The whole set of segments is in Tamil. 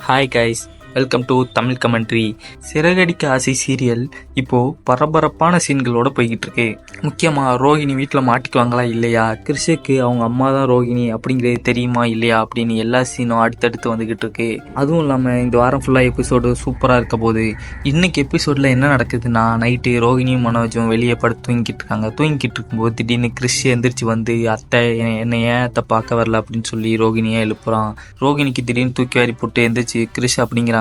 Hi guys, welcome to Tamil commentary. Siragadikka Aasai serial இப்போது பரபரப்பான சீன்களோடு போய்கிட்டு இருக்கு. முக்கியமாக ரோஹிணி வீட்டில் மாட்டிக்குவாங்களா இல்லையா, கிறிஷுக்கு அவங்க அம்மா தான் ரோஹிணி அப்படிங்கிறது தெரியுமா இல்லையா அப்படின்னு எல்லா சீனும் அடுத்தடுத்து வந்துக்கிட்டு இருக்கு. அதுவும் இல்லாமல் இந்த வாரம் ஃபுல்லாக எபிசோடு சூப்பராக இருக்க போது. இன்றைக்கி எபிசோடில் என்ன நடக்குதுன்னா, நைட்டு ரோஹிணியும் மனோஜும் வெளியே படுத்து தூங்கிக்கிட்டு இருக்காங்க. தூங்கிக்கிட்டு இருக்கும்போது திடீர்னு கிறிஷ் எந்திரிச்சு வந்து, அத்தை என்னை ஏன் அத்தை பார்க்க வரல அப்படின்னு சொல்லி ரோஹிணியை எழுப்புறான். ரோஹிணிக்கு திடீர்னு தூக்கி வாரி போட்டு எந்திரிச்சு கிறிஷ் அப்படிங்கிறாங்க.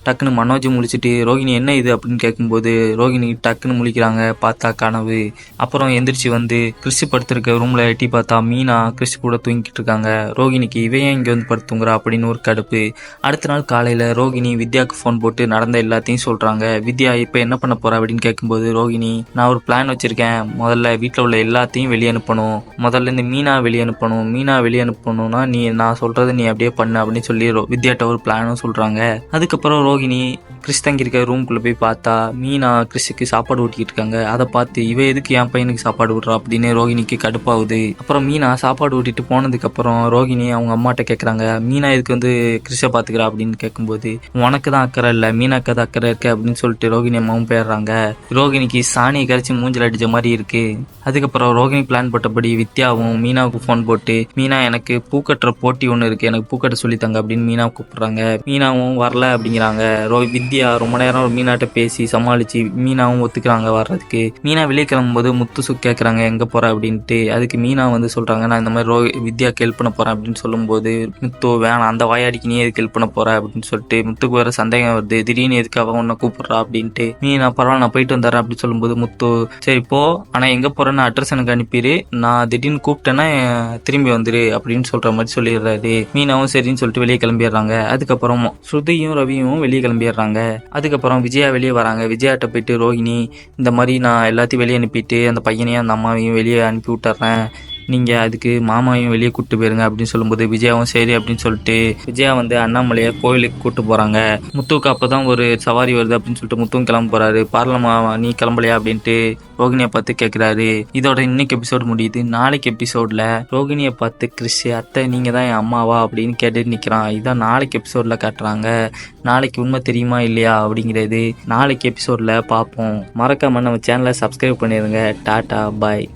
டக்குன்னு மனோஜ் முழிச்சிட்டு ரோஹிணி என்ன இது அப்படின்னு கேட்கும்போது ரோஹிணி டக்குன்னு முழிக்கிறாங்க. பார்த்தா கனவு. அப்புறம் எந்திரிச்சு வந்து கிறிஸ் படுத்திருக்க ரூம்ல எட்டி பார்த்தா மீனா கிறிஸ் கூட தூங்கிட்டு இருக்காங்க. ரோஹிணிக்கு இவன் இங்கே வந்து படுத்துங்கிறா அப்படின்னு ஒரு கடுப்பு. அடுத்த நாள் காலையில் ரோஹிணி வித்யாவுக்கு ஃபோன் போட்டு நடந்த எல்லாத்தையும் சொல்கிறாங்க. வித்யா இப்போ என்ன பண்ண போகிறா அப்படின்னு கேட்கும்போது ரோஹிணி, நான் ஒரு பிளான் வச்சுருக்கேன். முதல்ல வீட்டில் உள்ள எல்லாத்தையும் வெளியே அனுப்பணும். முதல்ல இந்த மீனா வெளியே அனுப்பணும். மீனா வெளியே அனுப்பணும்னா நான் சொல்கிறத நீ அப்படியே பண்ணு அப்படின்னு சொல்லி வித்யாட்ட ஒரு பிளானும் சொல்கிறாங்க. அதுக்கப்புறம் ரோஹிணி கிறிஸ் தங்கி இருக்க ரூம்குள்ளே போய் பார்த்தா மீனா கிறிஸுக்கு சாப்பாடு ஊட்டிக்கிட்டு இருக்காங்க. அதை பார்த்து இவ எதுக்கு என் பையனுக்கு சாப்பாடு விட்றா அப்படின்னு ரோஹிணிக்கு கடுப்பாகுது. அப்புறம் மீனா சாப்பாடு ஊட்டிட்டு போனதுக்கப்புறம் ரோஹிணி அவங்க அம்மாட்ட கேட்குறாங்க, மீனா இதுக்கு வந்து கிறிஸை பார்த்துக்கிறா அப்படின்னு கேட்கும்போது, உனக்கு தான் அக்கறை இல்லை, மீனாக்கு தான் அக்கறை இருக்கு அப்படின்னு சொல்லிட்டு ரோஹிணி அம்மாவும் போயிடுறாங்க. ரோஹிணிக்கு சாணியை கரைச்சி மூஞ்சில் அடிச்ச மாதிரி இருக்கு. அதுக்கப்புறம் ரோஹிணி பிளான் போட்டபடி வித்யாவும் மீனாவுக்கு ஃபோன் போட்டு, மீனா எனக்கு பூக்கட்டுற போட்டி ஒன்று இருக்கு, எனக்கு பூக்கட்ட சொல்லித்தாங்க அப்படின்னு மீனா கூப்பிடுறாங்க. மீனாவும் வரல அப்படிங்கிறாங்க. வித்யா ரொம்ப நேரம் மீனாட்ட பேசி சமாளிச்சு மீனாவும் ஒத்துக்கிறாங்க வர்றதுக்கு. மீனா வெளியே கிளம்பும்போது முத்து கேட்குறாங்க எங்கே போற அப்படின்ட்டு. அதுக்கு மீனா வந்து சொல்றாங்க, நான் இந்த மாதிரி வித்யாக்கு ஹெல்ப் பண்ண போறேன் அப்படின்னு சொல்லும்போது முத்து, வேணாம் அந்த வாயாடிக்கு நீ எதுக்கு ஹெல்ப் பண்ண போற அப்படின்னு சொல்லிட்டு முத்துக்கு வேற சந்தேகம் வருது. திடீர்னு எதுக்கு அவன் உன்னை கூப்பிடுறா அப்படின்ட்டு. மீனா பரவாயில்ல நான் போயிட்டு வந்துடுறேன் அப்படின்னு சொல்லும்போது முத்து, சரி போ, ஆனா எங்க போறேன்னு அட்ரஸ் எனக்கு அனுப்பிடு, நான் திடீர்னு கூப்பிட்டேன்னா திரும்பி வந்துரு அப்படின்னு சொல்ற மாதிரி சொல்லிடுறாரு. மீனாவும் சரின்னு சொல்லிட்டு வெளியே கிளம்பிடுறாங்க. அதுக்கப்புறம் ஸ்ருதியும் ரவியும் வெளியே கிளம்பிடுறாங்க. அதுக்கப்புறம் விஜயா வெளியே வராங்க. விஜயாட்ட போயிட்டு ரோஹிணி, இந்த மாதிரி நான் எல்லாத்தையும் வெளியே அனுப்பிட்டு அந்த பையனையும் அந்த அம்மாவையும் வெளியே அனுப்பி விட்டுறேன், நீங்கள் அதுக்கு மாமாவையும் வெளியே கூப்பிட்டு போயிருங்க அப்படின்னு சொல்லும்போது விஜயாவும் சரி அப்படின்னு சொல்லிட்டு விஜயா வந்து அண்ணாமலையை கோயிலுக்கு கூப்பிட்டு போகிறாங்க. முத்துவுக்கு அப்போ தான் ஒரு சவாரி வருது அப்படின்னு சொல்லிட்டு முத்துவும் கிளம்ப போகிறாரு. பார்லமா நீ கிளம்பலையா அப்படின்ட்டு ரோகிணியை பார்த்து கேட்குறாரு. இதோட இன்னைக்கு எபிசோடு முடியுது. நாளைக்கு எபிசோடில் ரோகிணியை பார்த்து கிறிஷ், அத்தை நீங்கள் தான் என் அம்மாவா அப்படின்னு கேட்டுட்டு நிற்கிறான். இதான் நாளைக்கு எபிசோடில் காட்டுறாங்க. நாளைக்கு உண்மை தெரியுமா இல்லையா அப்படிங்கிறது நாளைக்கு எபிசோடில் பார்ப்போம். மறக்காம நம்ம சேனலை சப்ஸ்கிரைப் பண்ணிடுங்க. டாட்டா பாய்.